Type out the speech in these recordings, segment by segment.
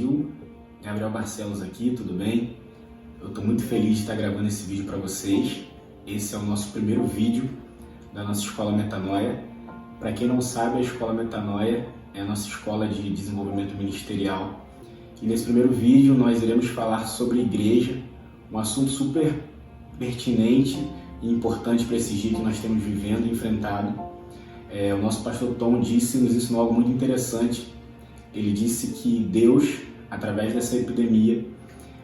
Brasil, Gabriel Barcelos aqui, tudo bem? Eu estou muito feliz de estar gravando esse vídeo para vocês. Esse é o nosso primeiro vídeo da nossa Escola Metanoia. Para quem não sabe, a Escola Metanoia é a nossa escola de desenvolvimento ministerial. E nesse primeiro vídeo nós iremos falar sobre igreja, um assunto super pertinente e importante para esse dia que nós estamos vivendo e enfrentado. O nosso pastor Tom nos ensinou algo muito interessante. Ele disse que Deus, através dessa epidemia,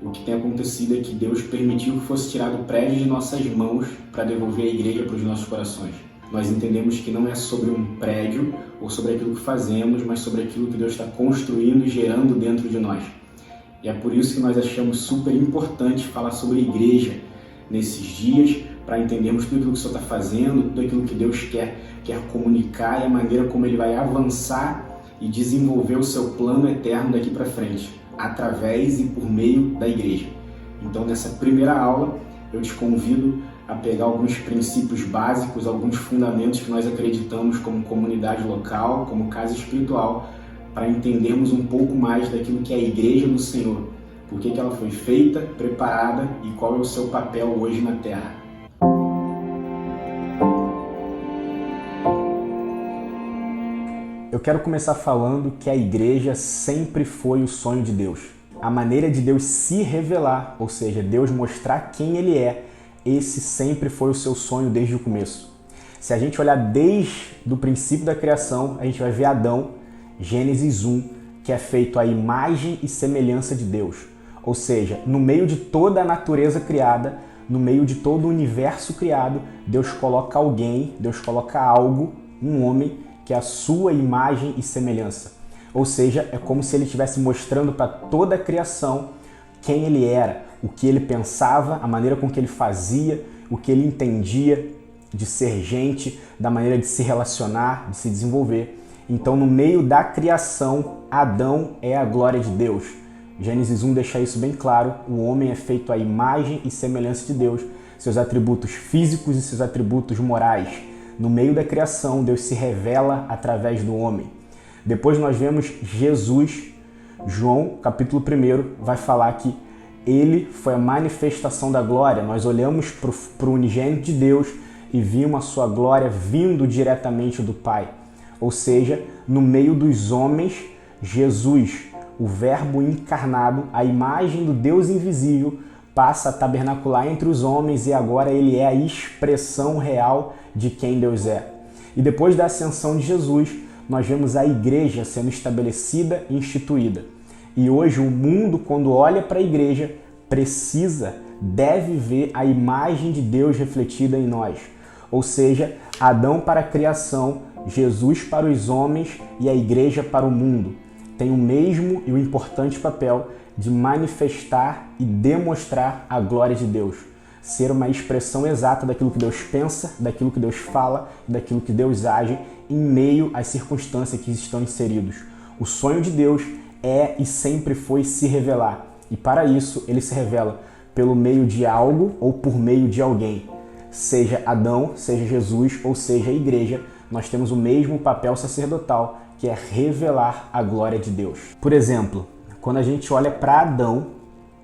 o que tem acontecido é que Deus permitiu que fosse tirado o prédio de nossas mãos para devolver a igreja para os nossos corações. Nós entendemos que não é sobre um prédio ou sobre aquilo que fazemos, mas sobre aquilo que Deus está construindo e gerando dentro de nós. E é por isso que nós achamos super importante falar sobre a igreja nesses dias, para entendermos tudo aquilo que o Senhor está fazendo, tudo aquilo que Deus quer comunicar e a maneira como Ele vai avançar e desenvolver o seu plano eterno daqui para frente, através e por meio da igreja. Então, nessa primeira aula, eu te convido a pegar alguns princípios básicos, alguns fundamentos que nós acreditamos como comunidade local, como casa espiritual, para entendermos um pouco mais daquilo que é a igreja do Senhor, por que ela foi feita, preparada e qual é o seu papel hoje na Terra. Eu quero começar falando que a igreja sempre foi o sonho de Deus. A maneira de Deus se revelar, ou seja, Deus mostrar quem Ele é, esse sempre foi o seu sonho desde o começo. Se a gente olhar desde o princípio da criação, a gente vai ver Adão, Gênesis 1, que é feito à imagem e semelhança de Deus. Ou seja, no meio de toda a natureza criada, no meio de todo o universo criado, Deus coloca alguém, Deus coloca algo, um homem, que é a sua imagem e semelhança. Ou seja, é como se Ele estivesse mostrando para toda a criação quem Ele era, o que Ele pensava, a maneira com que Ele fazia, o que Ele entendia de ser gente, da maneira de se relacionar, de se desenvolver. Então, no meio da criação, Adão é a glória de Deus. Gênesis 1 deixa isso bem claro, o homem é feito à imagem e semelhança de Deus, seus atributos físicos e seus atributos morais. No meio da criação, Deus se revela através do homem. Depois nós vemos Jesus. João, capítulo 1, vai falar que Ele foi a manifestação da glória. Nós olhamos para o unigênito de Deus e vimos a sua glória vindo diretamente do Pai. Ou seja, no meio dos homens, Jesus, o Verbo encarnado, a imagem do Deus invisível, passa a tabernacular entre os homens e agora Ele é a expressão real de quem Deus é. E depois da ascensão de Jesus, nós vemos a igreja sendo estabelecida e instituída. E hoje o mundo, quando olha para a igreja, deve ver a imagem de Deus refletida em nós. Ou seja, Adão para a criação, Jesus para os homens e a igreja para o mundo. Tem o mesmo e o importante papel de manifestar e demonstrar a glória de Deus. Ser uma expressão exata daquilo que Deus pensa, daquilo que Deus fala, daquilo que Deus age em meio às circunstâncias que estão inseridos. O sonho de Deus é e sempre foi se revelar. E para isso, Ele se revela pelo meio de algo ou por meio de alguém. Seja Adão, seja Jesus ou seja a igreja, nós temos o mesmo papel sacerdotal, que é revelar a glória de Deus. Por exemplo, quando a gente olha para Adão,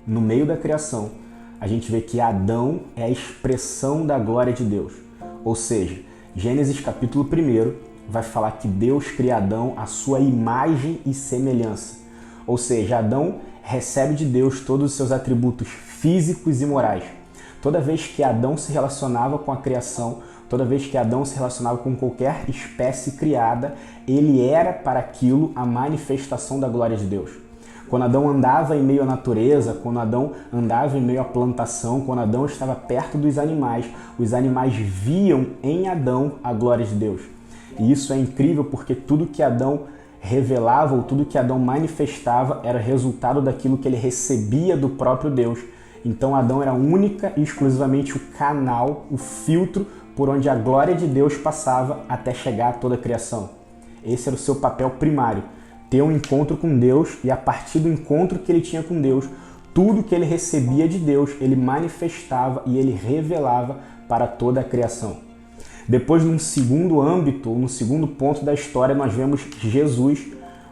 no meio da criação, a gente vê que Adão é a expressão da glória de Deus. Ou seja, Gênesis capítulo 1 vai falar que Deus cria Adão à sua imagem e semelhança. Ou seja, Adão recebe de Deus todos os seus atributos físicos e morais. Toda vez que Adão se relacionava com a criação, toda vez que Adão se relacionava com qualquer espécie criada, ele era para aquilo a manifestação da glória de Deus. Quando Adão andava em meio à natureza, quando Adão andava em meio à plantação, quando Adão estava perto dos animais, os animais viam em Adão a glória de Deus. E isso é incrível porque tudo que Adão revelava ou tudo que Adão manifestava era resultado daquilo que ele recebia do próprio Deus. Então Adão era única e exclusivamente o canal, o filtro por onde a glória de Deus passava até chegar a toda a criação. Esse era o seu papel primário. Ter um encontro com Deus e a partir do encontro que ele tinha com Deus, tudo que ele recebia de Deus, ele manifestava e ele revelava para toda a criação. Depois, num segundo âmbito, no segundo ponto da história, nós vemos Jesus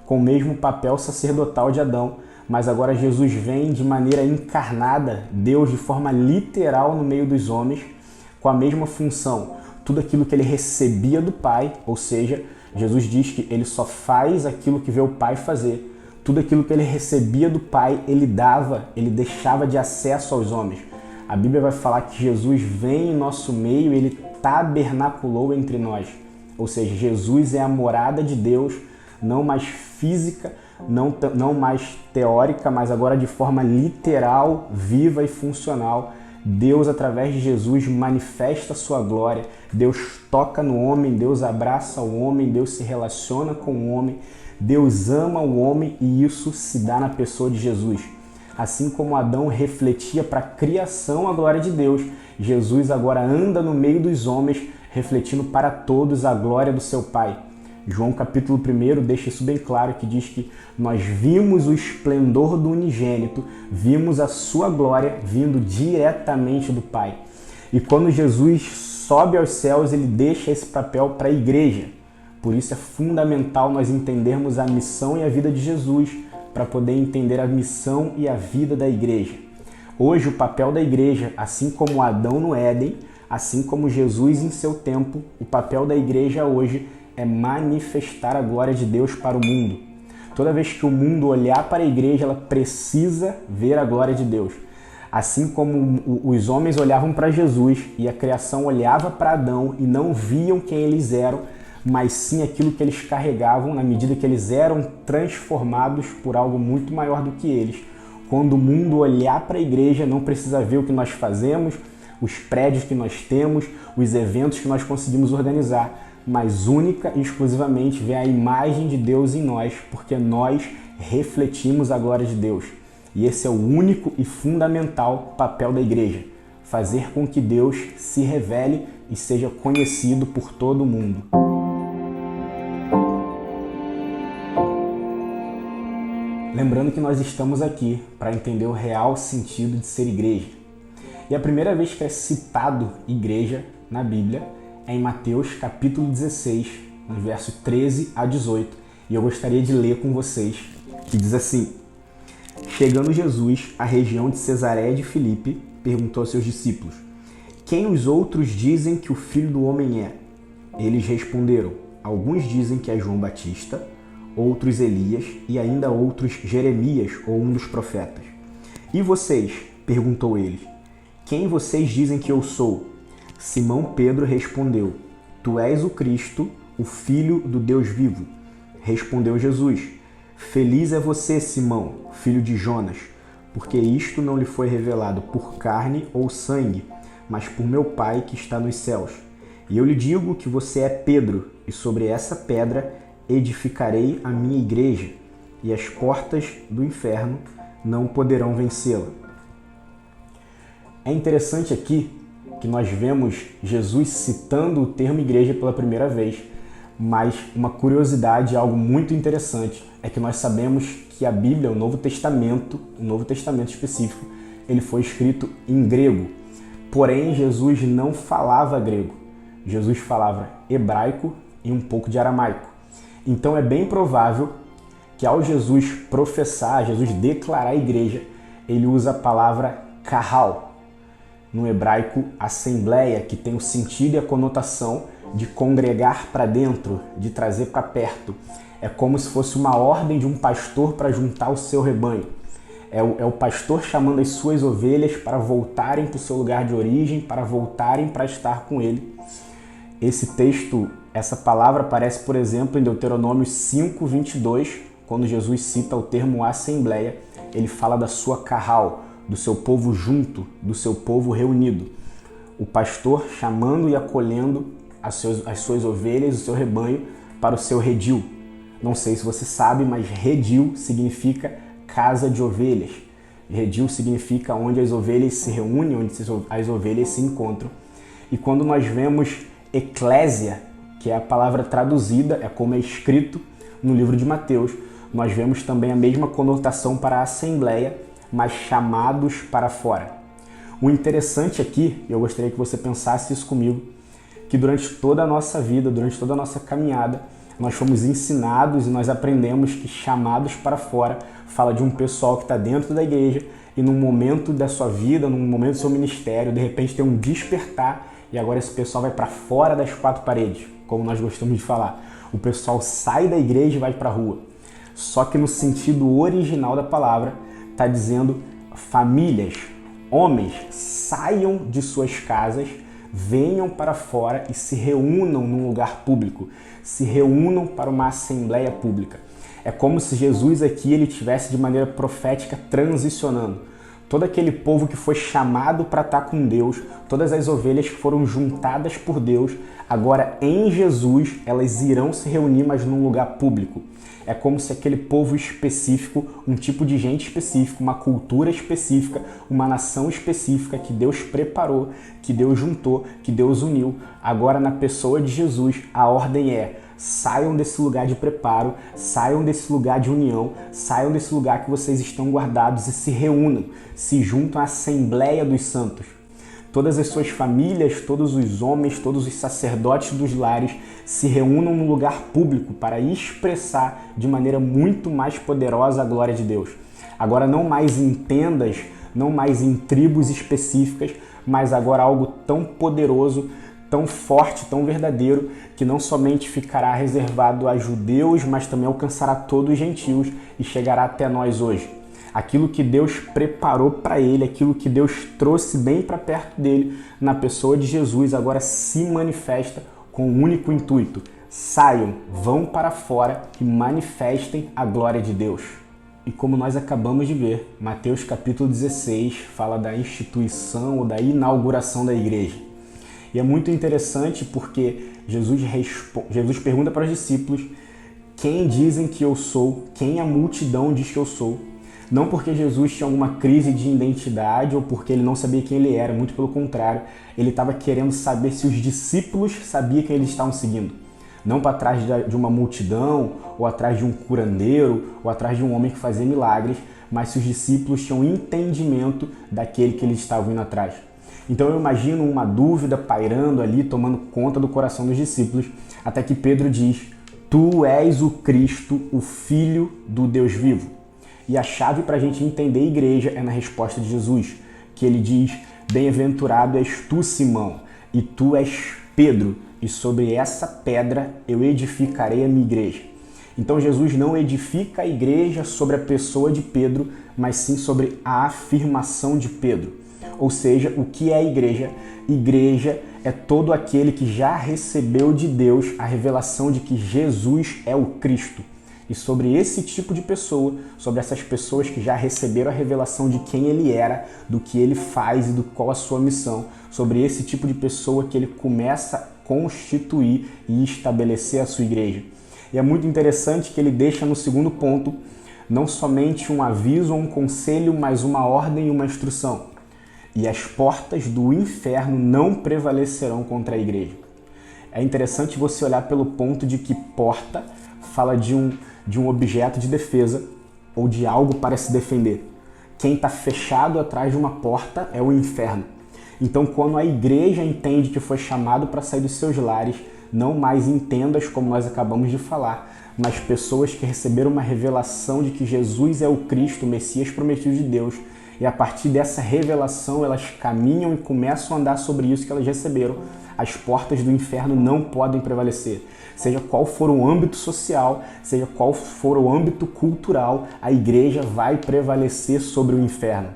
com o mesmo papel sacerdotal de Adão, mas agora Jesus vem de maneira encarnada, Deus de forma literal no meio dos homens, com a mesma função. Tudo aquilo que ele recebia do Pai, ou seja, Jesus diz que ele só faz aquilo que vê o Pai fazer. Tudo aquilo que ele recebia do Pai, ele dava, ele deixava de acesso aos homens. A Bíblia vai falar que Jesus vem em nosso meio, ele tabernaculou entre nós. Ou seja, Jesus é a morada de Deus, não mais física, não mais teórica, mas agora de forma literal, viva e funcional. Deus, através de Jesus, manifesta a sua glória. Deus toca no homem, Deus abraça o homem, Deus se relaciona com o homem, Deus ama o homem e isso se dá na pessoa de Jesus. Assim como Adão refletia para a criação a glória de Deus, Jesus agora anda no meio dos homens, refletindo para todos a glória do seu Pai. João capítulo 1 deixa isso bem claro, que diz que nós vimos o esplendor do unigênito, vimos a sua glória vindo diretamente do Pai. E quando Jesus sobe aos céus, ele deixa esse papel para a igreja. Por isso é fundamental nós entendermos a missão e a vida de Jesus, para poder entender a missão e a vida da igreja. Hoje o papel da igreja, assim como Adão no Éden, assim como Jesus em seu tempo, o papel da igreja hoje é manifestar a glória de Deus para o mundo. Toda vez que o mundo olhar para a igreja, ela precisa ver a glória de Deus. Assim como os homens olhavam para Jesus e a criação olhava para Adão e não viam quem eles eram, mas sim aquilo que eles carregavam na medida que eles eram transformados por algo muito maior do que eles. Quando o mundo olhar para a igreja, não precisa ver o que nós fazemos, os prédios que nós temos, os eventos que nós conseguimos organizar, mas única e exclusivamente ver a imagem de Deus em nós, porque nós refletimos a glória de Deus. E esse é o único e fundamental papel da igreja, fazer com que Deus se revele e seja conhecido por todo mundo. Lembrando que nós estamos aqui para entender o real sentido de ser igreja. E a primeira vez que é citado igreja na Bíblia é em Mateus capítulo 16, no verso 13 a 18. E eu gostaria de ler com vocês, que diz assim: Chegando Jesus à região de Cesareia de Filipe, perguntou aos seus discípulos: Quem os outros dizem que o Filho do Homem é? Eles responderam: Alguns dizem que é João Batista, outros Elias e ainda outros Jeremias ou um dos profetas. E vocês? Perguntou ele. Quem vocês dizem que eu sou? Simão Pedro respondeu: Tu és o Cristo, o Filho do Deus vivo. Respondeu Jesus: Feliz é você, Simão, filho de Jonas, porque isto não lhe foi revelado por carne ou sangue, mas por meu Pai que está nos céus. E eu lhe digo que você é Pedro, e sobre essa pedra edificarei a minha igreja, e as portas do inferno não poderão vencê-la. É interessante aqui que nós vemos Jesus citando o termo igreja pela primeira vez, mas uma curiosidade, algo muito interessante, é que nós sabemos que a Bíblia, o Novo Testamento específico, ele foi escrito em grego. Porém, Jesus não falava grego. Jesus falava hebraico e um pouco de aramaico. Então é bem provável que ao Jesus professar, Jesus declarar a igreja, ele usa a palavra kahal, no hebraico assembleia, que tem o sentido e a conotação de congregar para dentro, de trazer para perto. É como se fosse uma ordem de um pastor para juntar o seu rebanho. É o pastor chamando as suas ovelhas para voltarem para o seu lugar de origem, para voltarem para estar com ele. Esse texto, essa palavra aparece, por exemplo, em Deuteronômio 5:22, quando Jesus cita o termo assembleia, ele fala da sua kahal, do seu povo junto, do seu povo reunido. O pastor chamando e acolhendo as suas ovelhas, o seu rebanho, para o seu redil. Não sei se você sabe, mas redil significa casa de ovelhas. Redil significa onde as ovelhas se reúnem, onde as ovelhas se encontram. E quando nós vemos eclésia, que é a palavra traduzida, é como é escrito no livro de Mateus, nós vemos também a mesma conotação para a assembleia, mas chamados para fora. O interessante aqui, e eu gostaria que você pensasse isso comigo, que durante toda a nossa vida, durante toda a nossa caminhada, nós fomos ensinados e nós aprendemos que chamados para fora fala de um pessoal que está dentro da igreja e num momento da sua vida, num momento do seu ministério, de repente tem um despertar e agora esse pessoal vai para fora das quatro paredes, como nós gostamos de falar. O pessoal sai da igreja e vai para a rua. Só que no sentido original da palavra está dizendo famílias, homens, saiam de suas casas, venham para fora e se reúnam num lugar público, se reúnam para uma assembleia pública. É como se Jesus aqui ele tivesse de maneira profética transicionando. Todo aquele povo que foi chamado para estar com Deus, todas as ovelhas que foram juntadas por Deus, agora em Jesus elas irão se reunir, mas num lugar público. É como se aquele povo específico, um tipo de gente específico, uma cultura específica, uma nação específica que Deus preparou, que Deus juntou, que Deus uniu. Agora na pessoa de Jesus, a ordem é: saiam desse lugar de preparo, saiam desse lugar de união, saiam desse lugar que vocês estão guardados e se reúnam, se juntam à Assembleia dos Santos. Todas as suas famílias, todos os homens, todos os sacerdotes dos lares se reúnam num lugar público para expressar de maneira muito mais poderosa a glória de Deus. Agora não mais em tendas, não mais em tribos específicas, mas agora algo tão poderoso, tão forte, tão verdadeiro, que não somente ficará reservado a judeus, mas também alcançará todos os gentios e chegará até nós hoje. Aquilo que Deus preparou para ele, aquilo que Deus trouxe bem para perto dele, na pessoa de Jesus, agora se manifesta com um único intuito: saiam, vão para fora e manifestem a glória de Deus. E como nós acabamos de ver, Mateus capítulo 16 fala da instituição ou da inauguração da igreja. E é muito interessante porque Jesus pergunta para os discípulos: quem dizem que eu sou? Quem a multidão diz que eu sou? Não porque Jesus tinha alguma crise de identidade ou porque ele não sabia quem ele era, muito pelo contrário, ele estava querendo saber se os discípulos sabiam quem eles estavam seguindo. Não para trás de uma multidão, ou atrás de um curandeiro, ou atrás de um homem que fazia milagres, mas se os discípulos tinham entendimento daquele que eles estavam indo atrás. Então eu imagino uma dúvida pairando ali, tomando conta do coração dos discípulos, até que Pedro diz: tu és o Cristo, o Filho do Deus vivo. E a chave para a gente entender a igreja é na resposta de Jesus, que ele diz: bem-aventurado és tu, Simão, e tu és Pedro, e sobre essa pedra eu edificarei a minha igreja. Então Jesus não edifica a igreja sobre a pessoa de Pedro, mas sim sobre a afirmação de Pedro. Ou seja, o que é a igreja? Igreja é todo aquele que já recebeu de Deus a revelação de que Jesus é o Cristo. E sobre esse tipo de pessoa, sobre essas pessoas que já receberam a revelação de quem ele era, do que ele faz e do qual a sua missão, sobre esse tipo de pessoa que ele começa a constituir e estabelecer a sua igreja. E é muito interessante que ele deixa no segundo ponto não somente um aviso ou um conselho, mas uma ordem e uma instrução. E as portas do inferno não prevalecerão contra a igreja. É interessante você olhar pelo ponto de que porta fala de um objeto de defesa ou de algo para se defender. Quem está fechado atrás de uma porta é o inferno. Então, quando a igreja entende que foi chamado para sair dos seus lares, não mais em tendas, como nós acabamos de falar, mas pessoas que receberam uma revelação de que Jesus é o Cristo, o Messias prometido de Deus, e a partir dessa revelação elas caminham e começam a andar sobre isso que elas receberam, as portas do inferno não podem prevalecer. Seja qual for o âmbito social, seja qual for o âmbito cultural, a igreja vai prevalecer sobre o inferno.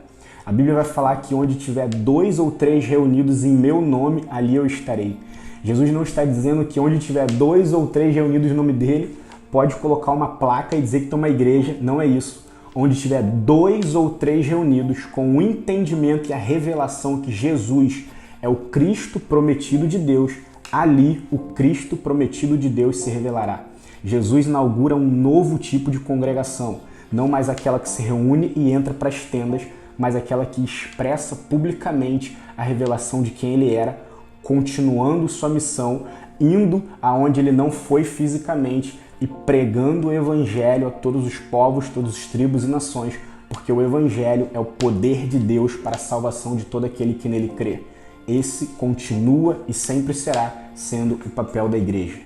A Bíblia vai falar que onde tiver 2 ou 3 reunidos em meu nome, ali eu estarei. Jesus não está dizendo que onde tiver 2 ou 3 reunidos no nome dele, pode colocar uma placa e dizer que tem uma igreja. Não é isso. Onde tiver 2 ou 3 reunidos com o entendimento e a revelação que Jesus é o Cristo prometido de Deus, ali o Cristo prometido de Deus se revelará. Jesus inaugura um novo tipo de congregação, não mais aquela que se reúne e entra para as tendas, mas aquela que expressa publicamente a revelação de quem ele era, continuando sua missão, indo aonde ele não foi fisicamente e pregando o evangelho a todos os povos, todas as tribos e nações, porque o evangelho é o poder de Deus para a salvação de todo aquele que nele crê. Esse continua e sempre será sendo o papel da igreja.